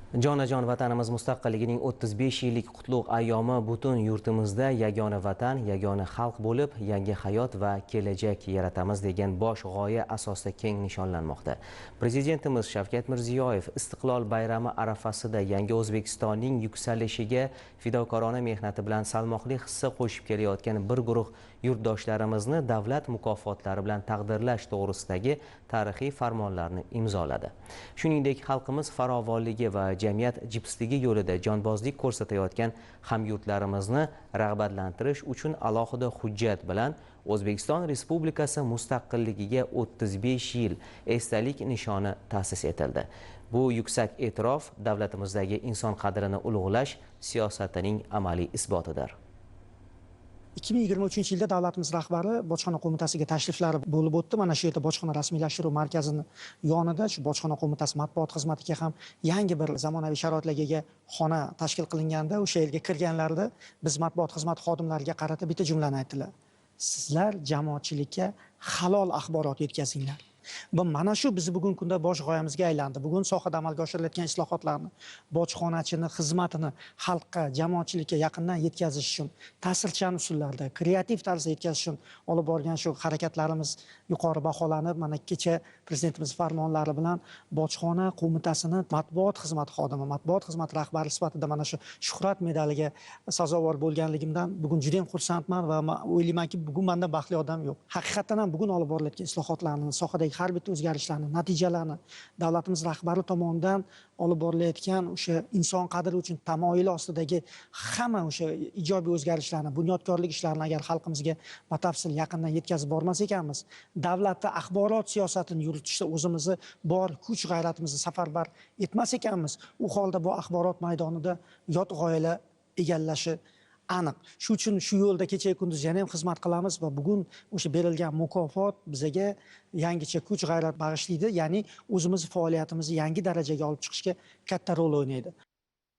Jonajon vatanimiz mustaqilligining 35 yillik qutlug' ayyomi butun yurtimizda yagona vatan, yagona xalq bo'lib, yangi hayot va kelajak yaratamiz degan bosh g'oya asosida keng nishonlanmoqda. Prezidentimiz Shavkat Mirziyoyev Istiqlol bayrami arafasida yangi O'zbekistonning yuksalishiga fidokorona mehnati bilan salmoqli hissa qo'shib kelayotgan bir guruh yurtdoshlarimizni davlat mukofotlari bilan taqdirlash to'g'risidagi tarixiy farmonlarni imzoladi. Shuningdek, xalqimiz farovonligi va jamiyat jipsligi yo'lida jonbozlik ko'rsatayotgan hamyurtlarimizni rag'batlantirish uchun alohida hujjat bilan O'zbekiston Respublikasi mustaqilligiga 35 yil esdalik nishoni ta'sis etildi. Bu yuksak e'tirof davlatimizdagi inson qadrini ulug'lash siyosatining amaliy isbotidir. 2023 yilda davlatimiz rahbari bojxona qo'mitasiga tashriflari bo'lib o'tdi. Mana shu yerda bojxona rasmiylashtirish markazini yonida shu bojxona qo'mitasi matbuot xizmatiga ham yangi bir zamonaviy sharoitlarga ega xona tashkil qilinganda o'sha yerga kirganlarida biz matbuot xizmati xodimlariga qarata bitta jumlani aytdilar. Sizlar jamoatchilikka halol axborot yetkazinglar. Va mana shu bizni bugungi kunda bosh g'oyamizga aylandi. Bugun sohada amalga oshirilayotgan islohotlarni, bojxonachini xizmatini xalqqa, jamoatchilikka yaqindan yetkazish uchun ta'sirchan usullarda, kreativ tarzda yetkazish uchun olib borgan shu harakatlarimiz yuqori baholanib, mana kecha prezidentimiz farmonlari bilan bojxona qo'mitasini matbuot xizmati xodimi, matbuot xizmati rahbari sifatida mana shu shuhrat medaliga sazovor bo'lganligimdan bugun juda ham xursandman va o'ylaymanki, bugun mendan baxtli odam yo'q. Haqiqatan ham bugun olib borilayotgan islohotlarni, sohadagi har bitta o'zgarishlarni, natijalarni davlatimiz rahbari tomonidan olib borilayotgan o'sha inson qadri uchun tamoyili ostidagi hamma o'sha ijobiy o'zgarishlarni, bunyodkorlik ishlarini agar xalqimizga batafsil yaqindan yetkazib bormas ekanmiz, davlatda axborot siyosatini yuritishda o'zimizni bor kuch-g'ayratimizni safarbar etmas ekanmiz, u holda bu axborot maydonida yot g'oyalar egallashi aniq. Shu uchun shu yo'lda kecha kunduz yana ham xizmat qilamiz va bugun o'sha berilgan mukofot bizga yangicha kuch-g'ayrat bag'ishlaydi, ya'ni o'zimiz faoliyatimizni yangi darajaga olib chiqishga katta rol o'ynaydi.